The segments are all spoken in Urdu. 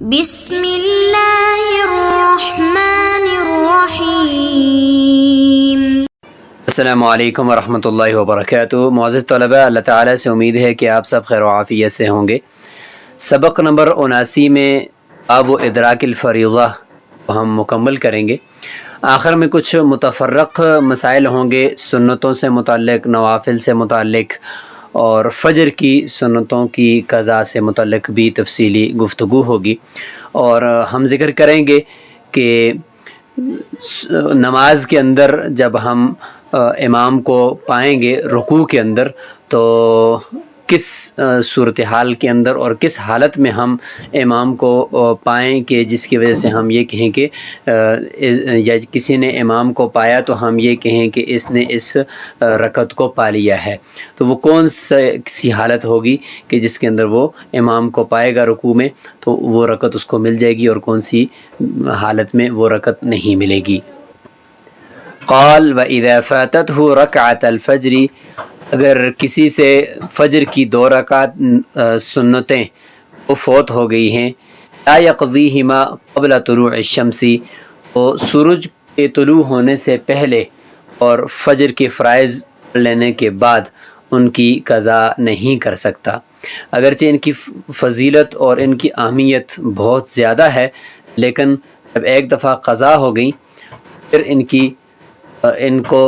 بسم اللہ الرحمن الرحیم۔ السلام علیکم ورحمۃ اللہ وبرکاتہ۔ معزز طلباء، اللہ تعالیٰ سے امید ہے کہ آپ سب خیر و عافیت سے ہوں گے۔ سبق نمبر 79 میں باب ادراک الفریضہ ہم مکمل کریں گے۔ آخر میں کچھ متفرق مسائل ہوں گے، سنتوں سے متعلق، نوافل سے متعلق، اور فجر کی سنتوں کی قضا سے متعلق بھی تفصیلی گفتگو ہوگی۔ اور ہم ذکر کریں گے کہ نماز کے اندر جب ہم امام کو پائیں گے رکوع کے اندر، تو کس صورتحال کے اندر اور کس حالت میں ہم امام کو پائیں کہ جس کی وجہ سے ہم یہ کہیں کہ یا کسی نے امام کو پایا تو ہم یہ کہیں کہ اس نے اس رکعت کو پا لیا ہے، تو وہ کون سی حالت ہوگی کہ جس کے اندر وہ امام کو پائے گا رکوع میں تو وہ رکعت اس کو مل جائے گی، اور کون سی حالت میں وہ رکعت نہیں ملے گی۔ قال وَإِذَا فَاتَتْهُ رَكْعَةَ الْفَجْرِ، اگر کسی سے فجر کی 2 رکعت سنتیں وہ فوت ہو گئی ہیں، لا يقضيهما قبل طلوع الشمس، تو سورج کے طلوع ہونے سے پہلے اور فجر کے فرائض لینے کے بعد ان کی قضا نہیں کر سکتا، اگرچہ ان کی فضیلت اور ان کی اہمیت بہت زیادہ ہے، لیکن جب ایک دفعہ قضا ہو گئی پھر ان کو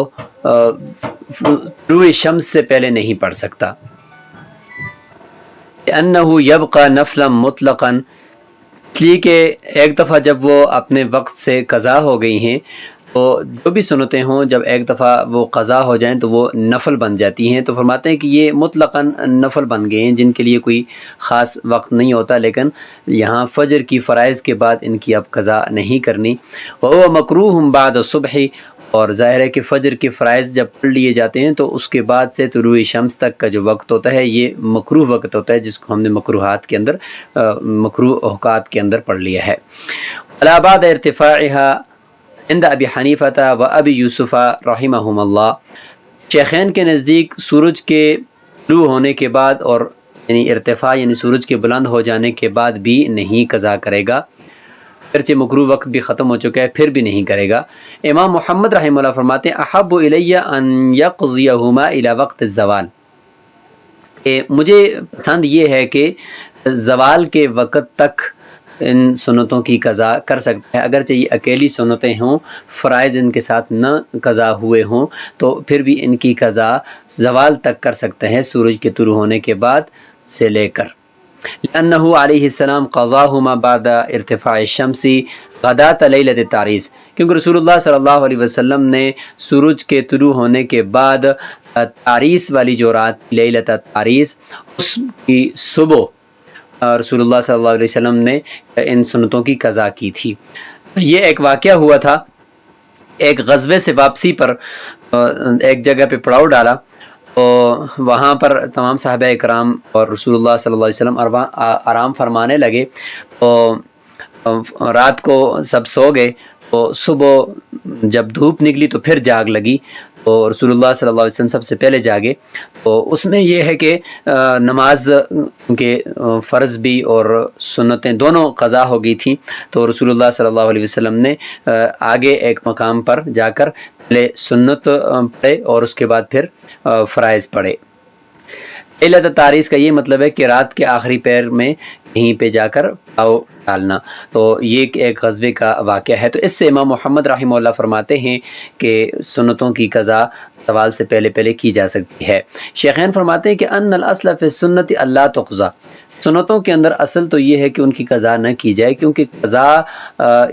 طلوع شمس سے پہلے نہیں پڑھ سکتا۔ لأنه يبقى نفلا مطلقا، اس لیے کہ ایک دفعہ جب وہ اپنے وقت سے قضا ہو گئی ہیں تو جو بھی سنتیں ہوں جب ایک دفعہ وہ قضا ہو جائیں تو وہ نفل بن جاتی ہیں، تو فرماتے ہیں کہ یہ مطلقاً نفل بن گئے ہیں جن کے لیے کوئی خاص وقت نہیں ہوتا، لیکن یہاں فجر کی فرائض کے بعد ان کی اب قضا نہیں کرنی۔ وَهُوَ مَكْرُوهٌ بَعْدَ الصُّبْحِ، اور ظاہر ہے کہ فجر کے فرائض جب پڑھ لیے جاتے ہیں تو اس کے بعد سے طلوع شمس تک کا جو وقت ہوتا ہے یہ مکروہ وقت ہوتا ہے، جس کو ہم نے مکروہات کے اندر مکروہ اوقات کے اندر پڑھ لیا ہے۔ وَلَا بَعْدَ ارتفاعها عند ابی حنیفہ و ابی یوسف رحمہم اللہ، شیخین کے نزدیک سورج کے طلوع ہونے کے بعد اور یعنی ارتفاع یعنی سورج کے بلند ہو جانے کے بعد بھی نہیں قضا کرے گا، اگرچہ مکروہ وقت بھی ختم ہو چکا ہے پھر بھی نہیں کرے گا۔ امام محمد رحمہ اللہ فرماتے ہیں احب الی ان یقضیہما الی وقت الزوال، کہ مجھے پسند یہ ہے کہ زوال کے وقت تک ان سنتوں کی قضا کر سکتا ہے، اگرچہ یہ اکیلی سنتیں ہوں، فرائض ان کے ساتھ نہ قضا ہوئے ہوں تو پھر بھی ان کی قضا زوال تک کر سکتے ہیں، سورج کے طلوع ہونے کے بعد سے لے کر۔ لأنہ علیہ السلام قضاہما بعد ارتفاع الشمس غداۃ لیلۃ التعریس، کیونکہ رسول اللہ صلی اللہ علیہ وسلم نے سورج کے طلوع ہونے کے بعد تعریس والی جو رات لیلۃ التعریس اس کی صبح رسول اللہ صلی اللہ علیہ وسلم نے ان سنتوں کی قضا کی تھی۔ یہ ایک واقعہ ہوا تھا، ایک غزوے سے واپسی پر ایک جگہ پہ پڑاؤ ڈالا تو وہاں پر تمام صحابہ اکرام اور رسول اللہ صلی اللہ علیہ وسلم آرام فرمانے لگے، تو رات کو سب سو گئے، تو صبح جب دھوپ نکلی تو پھر جاگ لگی، تو رسول اللہ صلی اللہ علیہ وسلم سب سے پہلے جاگے، تو اس میں یہ ہے کہ نماز کے فرض بھی اور سنتیں دونوں قضا ہو گئی تھیں، تو رسول اللہ صلی اللہ علیہ وسلم نے آگے ایک مقام پر جا کر پہلے سنت پڑھے اور اس کے بعد پھر فرائض پڑھے۔ لیلۃ التعریس کا یہ مطلب ہے کہ رات کے آخری پہر میں کہیں پہ جا کر پاؤ ڈالنا، تو یہ ایک غزوے کا واقعہ ہے۔ تو اس سے امام محمد رحمہ اللہ فرماتے ہیں کہ سنتوں کی قضا زوال سے پہلے پہلے کی جا سکتی ہے۔ شیخین فرماتے ہیں کہ ان الاصل فی السنت اللہ تقضی، سنتوں کے اندر اصل تو یہ ہے کہ ان کی قضا نہ کی جائے، کیونکہ قضا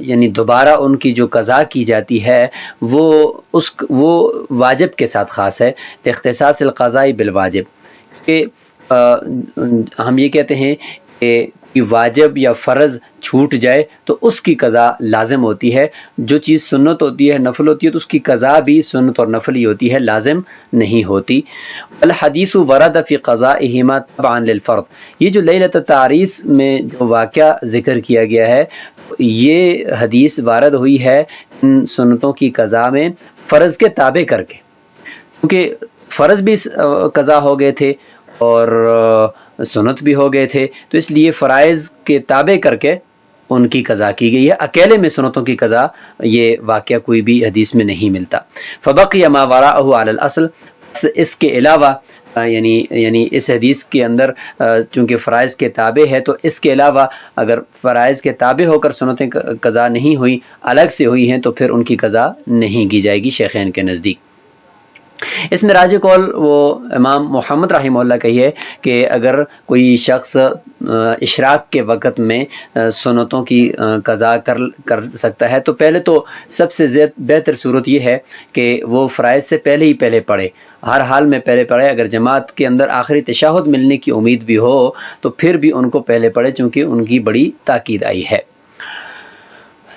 یعنی دوبارہ ان کی جو قضا کی جاتی ہے وہ واجب کے ساتھ خاص ہے، اختصاص القضاء بالواجب، کہ ہم یہ کہتے ہیں کہ واجب یا فرض چھوٹ جائے تو اس کی قضا لازم ہوتی ہے، جو چیز سنت ہوتی ہے نفل ہوتی ہے تو اس کی قضا بھی سنت اور نفل ہی ہوتی ہے، لازم نہیں ہوتی۔ الحدیث ورد فی قضائہما تبعا للفرض، یہ جو لیلۃ التعریس میں جو واقعہ ذکر کیا گیا ہے یہ حدیث وارد ہوئی ہے ان سنتوں کی قضا میں فرض کے تابع کر کے، کیونکہ فرض بھی قضا ہو گئے تھے اور سنت بھی ہو گئے تھے، تو اس لیے فرائض کے تابع کر کے ان کی قضا کی گئی ہے، اکیلے میں سنتوں کی قضا یہ واقعہ کوئی بھی حدیث میں نہیں ملتا۔ فبقی ما وراءہ علی الاصل، اس کے علاوہ یعنی اس حدیث کے اندر چونکہ فرائض کے تابع ہے، تو اس کے علاوہ اگر فرائض کے تابع ہو کر سنتیں قضا نہیں ہوئی، الگ سے ہوئی ہیں، تو پھر ان کی قضا نہیں کی جائے گی شیخین کے نزدیک۔ اس میں راجح قول وہ امام محمد رحمہ اللہ کا یہ ہے کہ اگر کوئی شخص اشراق کے وقت میں سنتوں کی قضا کر سکتا ہے، تو پہلے تو سب سے بہتر صورت یہ ہے کہ وہ فرائض سے پہلے پڑھے، ہر حال میں پہلے پڑھے۔ اگر جماعت کے اندر آخری تشہد ملنے کی امید بھی ہو تو پھر بھی ان کو پہلے پڑھے، چونکہ ان کی بڑی تاکید آئی ہے۔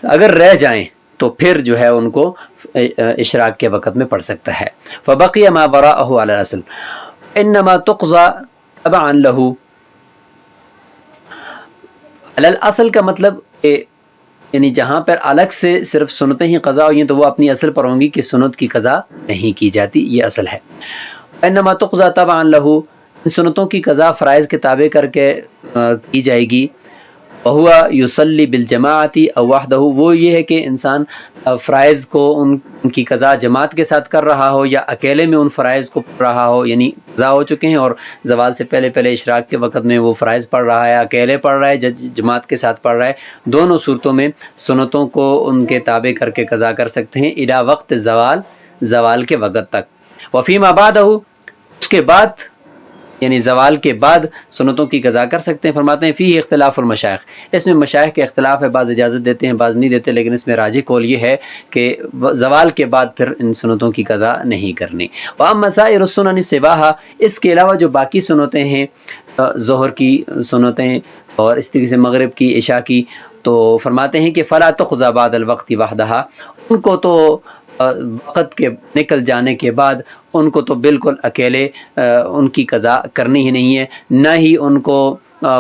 اگر رہ جائیں تو پھر جو ہے ان کو اشراق کے وقت میں پڑھ سکتا ہے۔ فبقی ما وراءہ علی الاصل انما تقضى تبعا له، علی الاصل کا مطلب یعنی جہاں پر الگ سے صرف سنتیں ہی قضا ہوئی ہیں تو وہ اپنی اصل پر ہوں گی کہ سنت کی قضا نہیں کی جاتی، یہ اصل ہے۔ انما تقضى تبعا له، سنتوں کی قضا فرائض کے تابع کر کے کی جائے گی۔ وہو یصلی بالجماعت او وحدہ، وہ یہ ہے کہ انسان فرائض کو ان کی قضا جماعت کے ساتھ کر رہا ہو یا اکیلے میں ان فرائض کو پڑھ رہا ہو، یعنی قضا ہو چکے ہیں اور زوال سے پہلے اشراق کے وقت میں وہ فرائض پڑھ رہا ہے، اکیلے پڑھ رہا ہے، جماعت کے ساتھ پڑھ رہا ہے، دونوں صورتوں میں سنتوں کو ان کے تابع کر کے قضا کر سکتے ہیں الی وقت زوال کے وقت تک۔ وفیما بعدہ، اس کے بعد یعنی زوال کے بعد سنتوں کی قضا کر سکتے ہیں۔ فرماتے ہیں فی اختلاف المشائخ، اس میں مشائخ کے اختلاف ہے، بعض اجازت دیتے ہیں بعض نہیں دیتے، لیکن اس میں راجح قول یہ ہے کہ زوال کے بعد پھر ان سنتوں کی قضا نہیں کرنی۔ واما سائر السنن سواها، اس کے علاوہ جو باقی سنتیں ہیں، ظہر کی سنتیں اور اس طریقے سے مغرب کی، عشاء کی، تو فرماتے ہیں کہ فلا تقضى بعد الوقت وحدها، ان کو تو وقت کے نکل جانے کے بعد ان کو تو بالکل اکیلے ان کی قضا کرنی ہی نہیں ہے، نہ ہی ان کو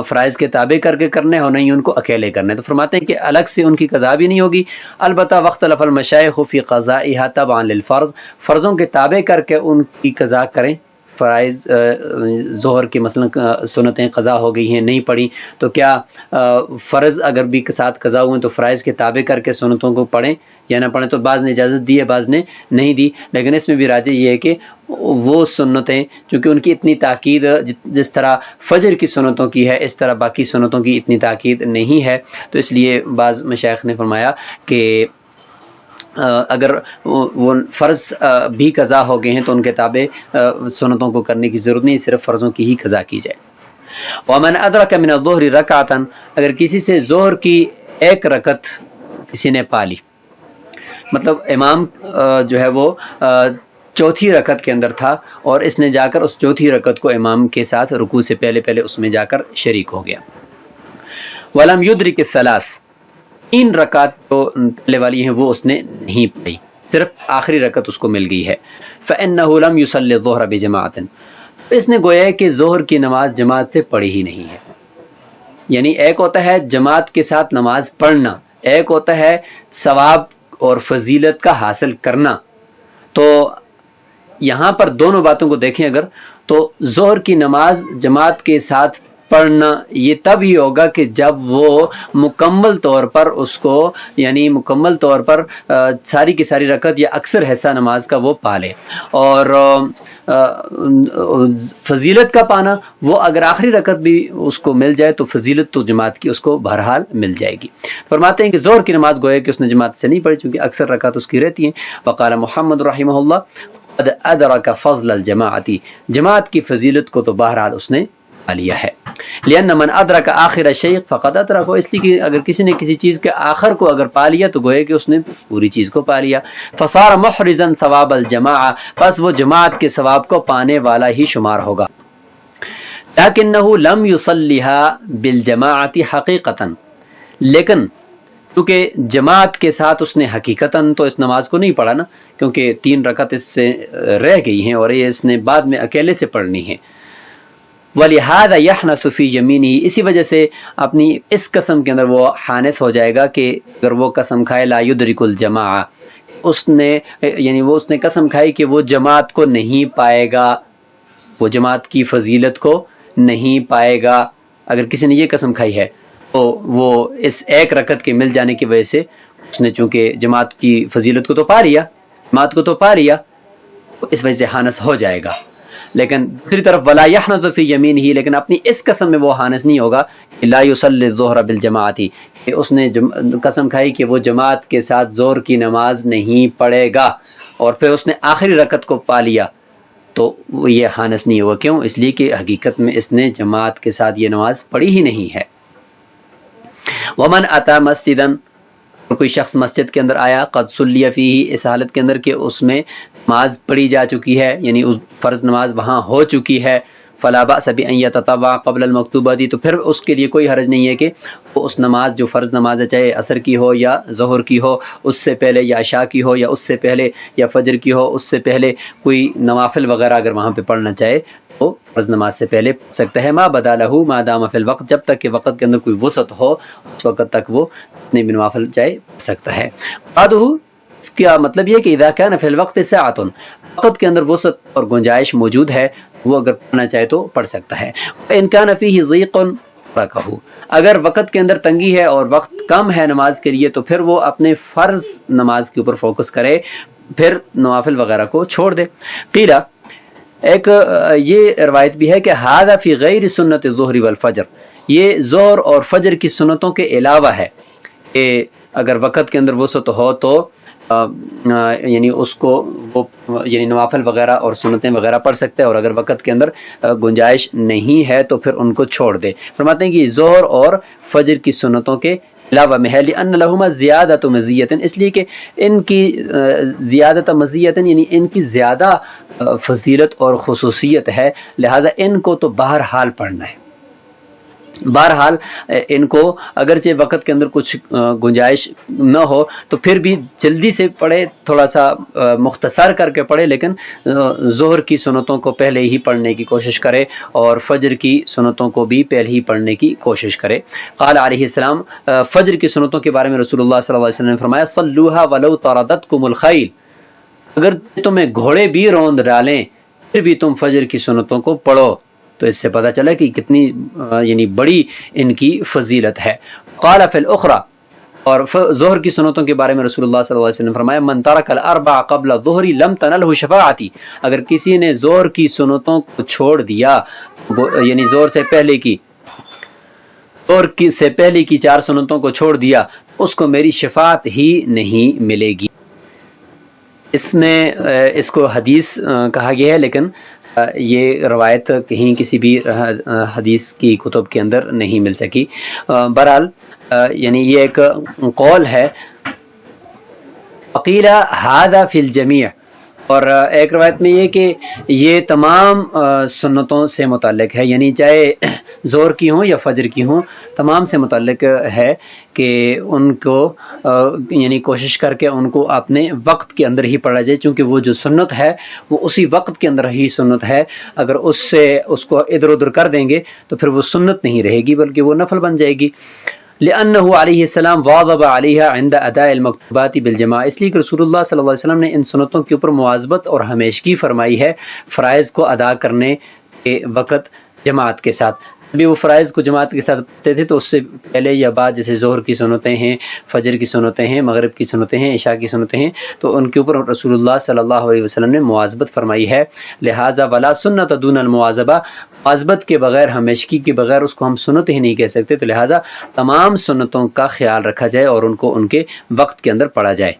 فرائض کے تابع کر کے کرنے ہو، نہ ہی ان کو اکیلے کرنے۔ تو فرماتے ہیں کہ الگ سے ان کی قضا بھی نہیں ہوگی۔ البتہ واختلف المشائخ فی قضائها تبعا للفرض، فرضوں کے تابع کر کے ان کی قضا کریں۔ فرائض ظہر کی مثلا سنتیں قضا ہو گئی ہیں نہیں پڑھی، تو کیا فرض اگر بھی کے ساتھ قضا ہوئے تو فرائض کے تابع کر کے سنتوں کو پڑھیں یا نہ پڑھیں؟ تو بعض نے اجازت دی ہے، بعض نے نہیں دی، لیکن اس میں بھی راجح یہ ہے کہ وہ سنتیں چونکہ ان کی اتنی تاکید جس طرح فجر کی سنتوں کی ہے، اس طرح باقی سنتوں کی اتنی تاکید نہیں ہے، تو اس لیے بعض مشائخ نے فرمایا کہ اگر وہ فرض بھی قضا ہو گئے ہیں تو ان کے تابع سنتوں کو کرنے کی ضرورت نہیں، صرف فرضوں کی ہی قضا کی جائے۔ ومن ادرک من الظہر رکعتا، اگر کسی سے ظہر کی ایک رکعت کسی نے پالی، مطلب امام جو ہے وہ چوتھی رکعت کے اندر تھا اور اس نے جا کر اس چوتھی رکعت کو امام کے ساتھ رکوع سے پہلے اس میں جا کر شریک ہو گیا۔ ولم یدرک الثلاث، 3 رکعت جو پہلے والی ہیں وہ اس نے نہیں پڑھی، صرف آخری رکعت اس کو مل گئی ہے۔ فإنه لم يصلي الظهر بجماعة، اس نے گویا کہ ظہر کی نماز جماعت سے پڑھی ہی نہیں ہے۔ یعنی ایک ہوتا ہے جماعت کے ساتھ نماز پڑھنا، ایک ہوتا ہے ثواب اور فضیلت کا حاصل کرنا۔ تو یہاں پر دونوں باتوں کو دیکھیں اگر، تو ظہر کی نماز جماعت کے ساتھ پڑھنا یہ تب ہی ہوگا کہ جب وہ مکمل طور پر اس کو، یعنی مکمل طور پر ساری کی ساری رکعت یا اکثر حصہ نماز کا وہ پالے، اور فضیلت کا پانا وہ اگر آخری رکعت بھی اس کو مل جائے تو فضیلت تو جماعت کی اس کو بہرحال مل جائے گی۔ فرماتے ہیں کہ ظہر کی نماز گویا کہ اس نے جماعت سے نہیں پڑھی چونکہ اکثر رکعت اس کی رہتی ہیں۔ وقال محمد رحمہ اللہ قد ادرک فضل الجماعت، جماعت کی فضیلت کو تو بہرحال اس نے پا لیا ہے۔ لأن من ادرک آخر شیء فقد ادرک، اس لیے کہ اگر کسی نے کسی چیز کے آخر کو اگر پا لیا تو گویا کہ اس نے پوری چیز کو پا لیا۔ فصار محرزا ثواب الجماعہ، بس وہ جماعت کے ثواب کو پانے والا ہی شمار ہوگا۔ لکنہ لم یصلیها بالجماعۃ حقیقتا، لیکن کیونکہ جماعت کے ساتھ اس نے حقیقتاً تو اس نماز کو نہیں پڑھا نا، کیونکہ 3 رکعت اس سے رہ گئی ہیں اور یہ اس نے بعد میں اکیلے سے پڑھنی ہے۔ وَلِهَذَا يَحْنَثُ فِي يَمِينِهِ، اسی وجہ سے اپنی اس قسم کے اندر وہ حانث ہو جائے گا کہ اگر وہ قسم کھائے لا يدرك الجماعہ، اس نے یعنی وہ اس نے قسم کھائی کہ وہ جماعت کو نہیں پائے گا، وہ جماعت کی فضیلت کو نہیں پائے گا، اگر کسی نے یہ قسم کھائی ہے تو وہ اس ایک رکعت کے مل جانے کی وجہ سے اس نے چونکہ جماعت کی فضیلت کو تو پا لیا تو اس وجہ سے حانس ہو جائے گا. لیکن دوسری طرف ولا یحنث فی یمین ہی، لیکن اپنی اس قسم میں وہ حانس نہیں ہوگا کہ لا یصلی الظہر بالجماعت، کہ اس نے قسم کھائی کہ وہ جماعت کے ساتھ ظہر کی نماز نہیں پڑھے گا اور پھر اس نے آخری رکعت کو پا لیا، تو یہ حانس نہیں ہوگا. کیوں؟ اس لیے کہ حقیقت میں اس نے جماعت کے ساتھ یہ نماز پڑھی ہی نہیں ہے. ومن اتا مسجدا، کوئی شخص مسجد کے اندر آیا، قد صلی فیہ، اس حالت کے اندر کہ اس میں نماز پڑھی جا چکی ہے، یعنی فرض نماز وہاں ہو چکی ہے، فلا باس بان یتطوع قبل المکتوبہ، تو پھر اس کے لیے کوئی حرج نہیں ہے کہ وہ اس نماز جو فرض نماز ہے، چاہے عصر کی ہو یا ظہر کی ہو اس سے پہلے، یا عشاء کی ہو یا اس سے پہلے، یا فجر کی ہو اس سے پہلے، کوئی نوافل وغیرہ اگر وہاں پہ پڑھنا چاہے تو فرض نماز سے پہلے پڑھ سکتا ہے. ما بدا لہ ما دام فی الوقت، جب تک کہ وقت کے اندر کوئی وسعت ہو اس وقت تک وہ اپنے بھی نوافل چاہے پڑھ سکتا ہے. بعدہ، اس کا مطلب یہ کہ اذا کان فی الوقت ساعۃ، وقت کے اندر وسعت اور گنجائش موجود ہے، وہ اگر پڑھنا چاہے تو پڑھ سکتا ہے. ان کان فیہ ضیق ترکہ، اگر وقت کے اندر تنگی ہے اور وقت کم ہے نماز کے لیے تو پھر وہ اپنے فرض نماز کے اوپر فوکس کرے، پھر نوافل وغیرہ کو چھوڑ دے. قیل، ایک یہ روایت بھی ہے کہ ھذا فی غیر سنت الظہر والفجر، یہ ظہر اور فجر کی سنتوں کے علاوہ ہے کہ اگر وقت کے اندر وسعت ہو تو یعنی اس کو وہ یعنی نوافل وغیرہ اور سنتیں وغیرہ پڑھ سکتے ہیں، اور اگر وقت کے اندر گنجائش نہیں ہے تو پھر ان کو چھوڑ دے. فرماتے ہیں کہ ظہر اور فجر کی سنتوں کے علاوہ میں ہے، لأن لہما زیادۃ مزیۃ، اس لیے کہ ان کی زیادۃ مزیۃ یعنی ان کی زیادہ فضیلت اور خصوصیت ہے، لہٰذا ان کو تو بہرحال پڑھنا ہے. بہرحال ان کو اگرچہ وقت کے اندر کچھ گنجائش نہ ہو تو پھر بھی جلدی سے پڑھے، تھوڑا سا مختصر کر کے پڑھے، لیکن ظہر کی سنتوں کو پہلے ہی پڑھنے کی کوشش کرے اور فجر کی سنتوں کو بھی پہلے ہی پڑھنے کی کوشش کرے. قال علیہ السلام، فجر کی سنتوں کے بارے میں رسول اللہ صلی اللہ علیہ وسلم نے فرمایا، صلوها ولو طردتکم الخیل، اگر تمہیں گھوڑے بھی روند ڈالیں پھر بھی تم فجر کی سنتوں کو پڑھو. تو اس سے پتہ چلا کہ کتنی یعنی بڑی ان کی فضیلت ہے. قال فی الاخرى، اور ظہر کی سنتوں کے بارے میں رسول اللہ صلی اللہ علیہ وسلم نے فرمایا، من ترک الاربع قبل الظہر لم تنلہ شفاعتی، اگر کسی نے ظہر کی سنتوں کو چھوڑ دیا، یعنی ظہر سے پہلے کی 4 سنتوں کو چھوڑ دیا، اس کو میری شفاعت ہی نہیں ملے گی. اس میں اس کو حدیث کہا گیا ہے، لیکن یہ روایت کہیں کسی بھی حدیث کی کتب کے اندر نہیں مل سکی. بہرحال یعنی یہ ایک قول ہے. وقیل ھذا فی الجمیع، اور ایک روایت میں یہ کہ یہ تمام سنتوں سے متعلق ہے، یعنی چاہے ظہر کی ہوں یا فجر کی ہوں، تمام سے متعلق ہے کہ ان کو یعنی کوشش کر کے ان کو اپنے وقت کے اندر ہی پڑھا جائے، چونکہ وہ جو سنت ہے وہ اسی وقت کے اندر ہی سنت ہے. اگر اس کو ادھر ادھر کر دیں گے تو پھر وہ سنت نہیں رہے گی بلکہ وہ نفل بن جائے گی. لأنه علیہ السلام واظب علیہا عند اداء المکتوبات بالجماع، اس لیے کہ رسول اللہ صلی اللہ علیہ وسلم نے ان سنتوں کے اوپر مواظبت اور ہمیشگی فرمائی ہے فرائض کو ادا کرنے کے وقت جماعت کے ساتھ. ابھی وہ فرائض کو جماعت کے ساتھ پڑھتے تھے تو اس سے پہلے یا بعد، جیسے ظہر کی سنتیں ہیں، فجر کی سنتیں ہیں، مغرب کی سنتیں ہیں، عشاء کی سنتیں ہیں، تو ان کے اوپر رسول اللہ صلی اللہ علیہ وسلم نے مواظبت فرمائی ہے. لہٰذا ولا سنت دون المواظبہ، مواظبت کے بغیر، ہمیشگی کے بغیر اس کو ہم سنت ہی نہیں کہہ سکتے. تو لہٰذا تمام سنتوں کا خیال رکھا جائے اور ان کو ان کے وقت کے اندر پڑھا جائے.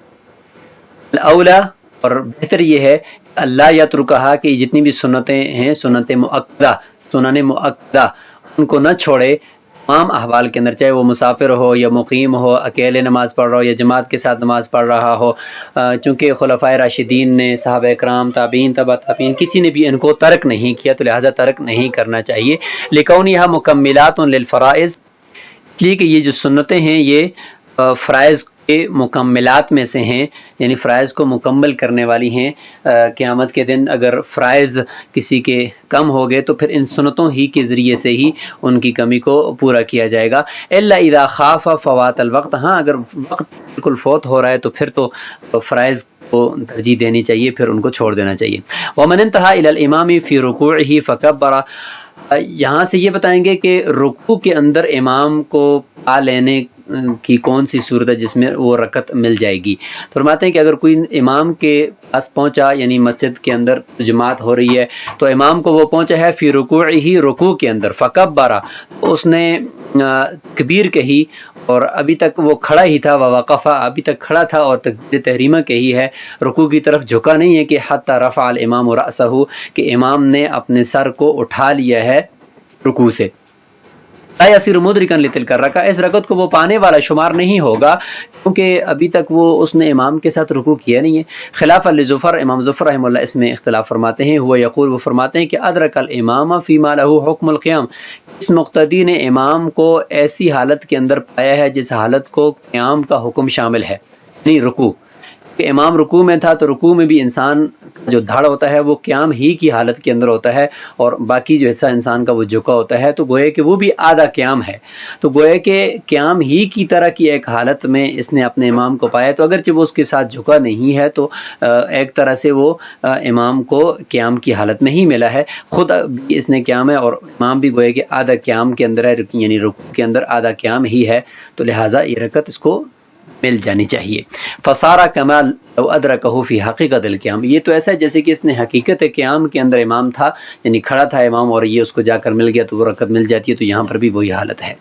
الاولا، اور بہتر یہ ہے اللہ یترکھا، کہ جتنی بھی سنتیں ہیں، سنت مؤکدہ، سنن مؤکدہ، ان کو نہ چھوڑے تمام احوال کے اندر، چاہے وہ مسافر ہو یا مقیم ہو، اکیلے نماز پڑھ رہا ہو یا جماعت کے ساتھ نماز پڑھ رہا ہو. چونکہ خلفائے راشدین نے، صحابہ کرام، تابعین، تبع تابعین، کسی نے بھی ان کو ترک نہیں کیا، تو لہٰذا ترک نہیں کرنا چاہیے. لکونھا مکملات للفرائض، اس لیے کہ یہ جو سنتیں ہیں یہ فرائض کے مکملات میں سے ہیں، یعنی فرائض کو مکمل کرنے والی ہیں. قیامت کے دن اگر فرائض کسی کے کم ہو گئے تو پھر ان سنتوں ہی کے ذریعے سے ہی ان کی کمی کو پورا کیا جائے گا. الا اذا خاف فوات الوقت، ہاں اگر وقت بالکل فوت ہو رہا ہے تو پھر تو فرائض کو ترجیح دینی چاہیے، پھر ان کو چھوڑ دینا چاہیے. ومن انتہا الی الامام فی رکوعہ فکبر، یہاں سے یہ بتائیں گے کہ رکوع کے اندر امام کو پا لینے کی کون سی صورت ہے جس میں وہ رکعت مل جائے گی. فرماتے ہیں کہ اگر کوئی امام کے پاس پہنچا، یعنی مسجد کے اندر جماعت ہو رہی ہے تو امام کو وہ پہنچا ہے فی رکوع کے اندر، فکبرا، اس نے تکبیر کہی اور ابھی تک وہ کھڑا ہی تھا، ووقفا، ابھی تک کھڑا تھا اور تکبیر تحریمہ کہی ہے، رکوع کی طرف جھکا نہیں ہے کہ حتی رفع الامام رأسہ، کہ امام نے اپنے سر کو اٹھا لیا ہے رکوع سے. لا یصیر مدرکا لتلک الرکعہ، اس رکعت کو وہ پانے والا شمار نہیں ہوگا کیونکہ ابھی تک وہ اس نے امام کے ساتھ رکوع کیا نہیں ہے. خلاف لظفر، امام ظفر رحمہ اللہ اس میں اختلاف فرماتے ہیں. ہوا یقول، وہ فرماتے ہیں کہ ادرک الامام فیما لہ حکم القیام، اس مقتدی نے امام کو ایسی حالت کے اندر پایا ہے جس حالت کو قیام کا حکم شامل ہے، نہیں رکوع. کہ امام رکوع میں تھا تو رکوع میں بھی انسان جو دھڑ ہوتا ہے وہ قیام ہی کی حالت کے اندر ہوتا ہے، اور باقی جو حصہ انسان کا وہ جھکا ہوتا ہے، تو گویا کہ وہ بھی آدھا قیام ہے. تو گویا کہ قیام ہی کی طرح کی ایک حالت میں اس نے اپنے امام کو پایا، تو اگرچہ وہ اس کے ساتھ جھکا نہیں ہے تو ایک طرح سے وہ امام کو قیام کی حالت میں ہی ملا ہے. خود بھی اس نے قیام ہے اور امام بھی گویا کہ آدھا قیام کے اندر ہے، یعنی رکوع کے اندر آدھا قیام ہی ہے، تو لہٰذا یہ رکعت اس کو مل جانی چاہیے. فصارا کما لو ادرکہ فی حقیقت القیام، یہ تو ایسا ہے جیسے کہ اس نے حقیقت قیام کے اندر امام تھا، یعنی کھڑا تھا امام اور یہ اس کو جا کر مل گیا تو وہ رکعت مل جاتی ہے. تو یہاں پر بھی وہی حالت ہے.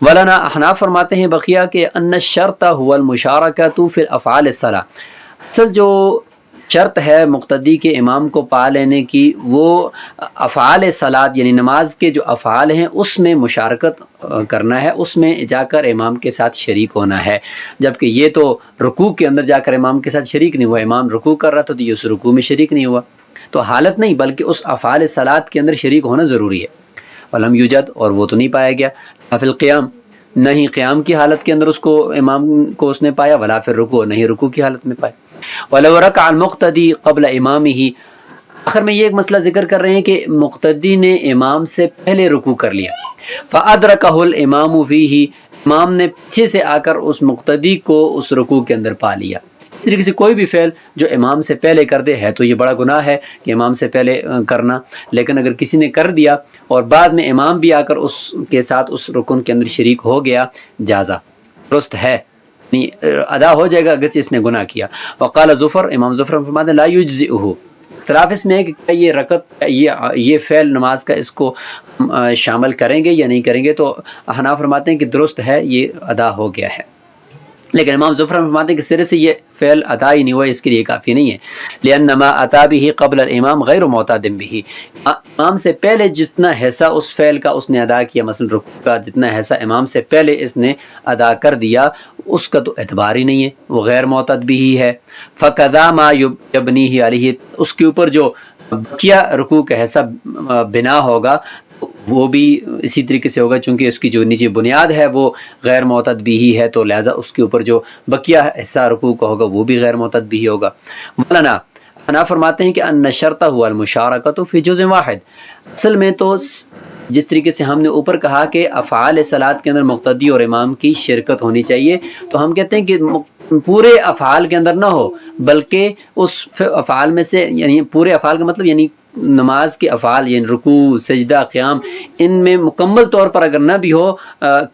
ولانا، احناف فرماتے ہیں بقیہ کہ ان الشرط هو المشارکۃ فی الافعال الصلاۃ، اصل جو شرط ہے مقتدی کے امام کو پا لینے کی وہ افعال صلاۃ، یعنی نماز کے جو افعال ہیں اس میں مشارکت کرنا ہے، اس میں جا کر امام کے ساتھ شریک ہونا ہے. جبکہ یہ تو رکوع کے اندر جا کر امام کے ساتھ شریک نہیں ہوا، امام رکوع کر رہا تھا تو یہ اس رکوع میں شریک نہیں ہوا. تو حالت نہیں بلکہ اس افعال صلاۃ کے اندر شریک ہونا ضروری ہے. ولم یوجد، اور وہ تو نہیں پایا گیا. فی القیام، نہیں قیام کی حالت کے اندر اس کو امام کو اس نے پایا، ولا فی الرکوع، نہیں رکوع کی حالت میں پایا. وَلَوْ رَكَعَ الْمُقْتَدِي قَبْلَ إِمَامِهِ، آخر میں یہ ایک مسئلہ ذکر کر رہے ہیں کہ مقتدی نے امام سے پہلے رکوع کر لیا. فَأَدْرَكَهُ الْإِمَامُ فِيهِ، امام نے پیچھے سے آ کر اس مقتدی کو اس رکوع کے اندر پا لیا. اس طریقے سے کوئی بھی فعل جو امام سے پہلے کر دے ہے تو یہ بڑا گناہ ہے کہ امام سے پہلے کرنا، لیکن اگر کسی نے کر دیا اور بعد میں امام بھی آ کر اس کے ساتھ اس رکن کے اندر شریک ہو گیا، جازا، درست ہے، ادا ہو جائے گا اگرچہ اس نے گناہ کیا. وقال ظفر، امام ظفر فرماتے ہیں لا یجزئہ، اختلاف اس میں ہے کہ کیا یہ رکعت، یہ فعل نماز کا اس کو شامل کریں گے یا نہیں کریں گے. تو احناف فرماتے ہیں کہ درست ہے، یہ ادا ہو گیا ہے. لیکن امام ظفر فرماتے ہیں کہ سرے سے یہ فعل ادا ہی نہیں ہوا، اس کے لیے کافی نہیں ہے. لأنما أتى به قبل الامام غیر معتاد به، امام سے پہلے جتنا حصہ اس فعل کا اس نے ادا کیا، مثلا رکوع کا جتنا حصہ امام سے پہلے اس نے ادا کر دیا، اس کا تو اعتبار ہی نہیں ہے، وہ غیر معتاد به ہے. فَكَذَا مَا يَبْنِيهِ عَلَيْهِ، اس کے اوپر جو بقیہ رکوع کا حصہ بنا ہوگا وہ بھی اسی طریقے سے ہوگا، چونکہ اس کی جو نیچے بنیاد ہے وہ غیر معتاد بھی ہے، تو لہذا اس کے اوپر جو بقیہ حصہ رکوع کا ہوگا وہ بھی غیر معتاد بھی ہوگا. مولانا انا فرماتے ہیں کہ ان شرط هو المشارکۃ فی جزء واحد، اصل میں تو جس طریقے سے ہم نے اوپر کہا کہ افعال صلاۃ کے اندر مقتدی اور امام کی شرکت ہونی چاہیے، تو ہم کہتے ہیں کہ پورے افعال کے اندر نہ ہو بلکہ اس افعال میں سے، یعنی پورے افعال کا مطلب یعنی نماز کے افعال، یعنی رکوع، سجدہ، قیام، ان میں مکمل طور پر اگر نہ بھی ہو،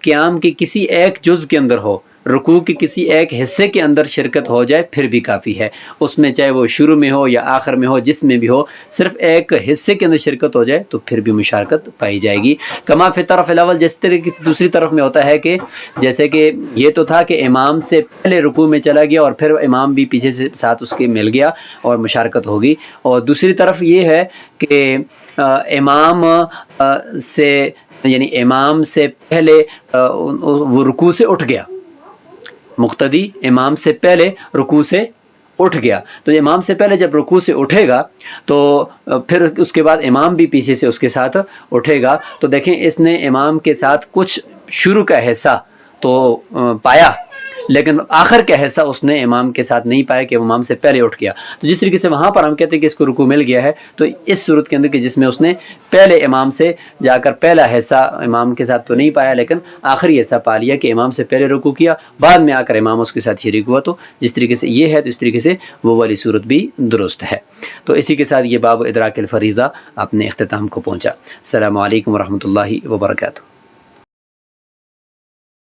قیام کے کسی ایک جز کے اندر ہو، رکوع کے کسی ایک حصے کے اندر شرکت ہو جائے پھر بھی کافی ہے. اس میں چاہے وہ شروع میں ہو یا آخر میں ہو، جس میں بھی ہو، صرف ایک حصے کے اندر شرکت ہو جائے تو پھر بھی مشارکت پائی جائے گی. کما فی طرف الاول، جس طریقے سے دوسری طرف میں ہوتا ہے کہ جیسے کہ یہ تو تھا کہ امام سے پہلے رکوع میں چلا گیا اور پھر امام بھی پیچھے سے ساتھ اس کے مل گیا اور مشارکت ہوگی، اور دوسری طرف یہ ہے کہ امام سے، یعنی امام سے پہلے وہ رکوع سے اٹھ گیا، مقتدی امام سے پہلے رکوع سے اٹھ گیا، تو امام سے پہلے جب رکوع سے اٹھے گا تو پھر اس کے بعد امام بھی پیچھے سے اس کے ساتھ اٹھے گا. تو دیکھیں اس نے امام کے ساتھ کچھ شروع کا حصہ تو پایا، لیکن آخر کا حصہ اس نے امام کے ساتھ نہیں پایا کہ امام سے پہلے اٹھ گیا. تو جس طریقے سے وہاں پر ہم کہتے ہیں کہ اس کو رکوع مل گیا ہے، تو اس صورت کے اندر کہ جس میں اس نے پہلے امام سے جا کر پہلا حصہ امام کے ساتھ تو نہیں پایا لیکن آخری حصہ پا لیا کہ امام سے پہلے رکوع کیا، بعد میں آ کر امام اس کے ساتھ شریک ہوا، تو جس طریقے سے یہ ہے تو اس طریقے سے وہ والی صورت بھی درست ہے. تو اسی کے ساتھ یہ باب ادراک الفریضہ اپنے اختتام کو پہنچا. السلام علیکم ورحمۃ اللہ وبرکاتہ.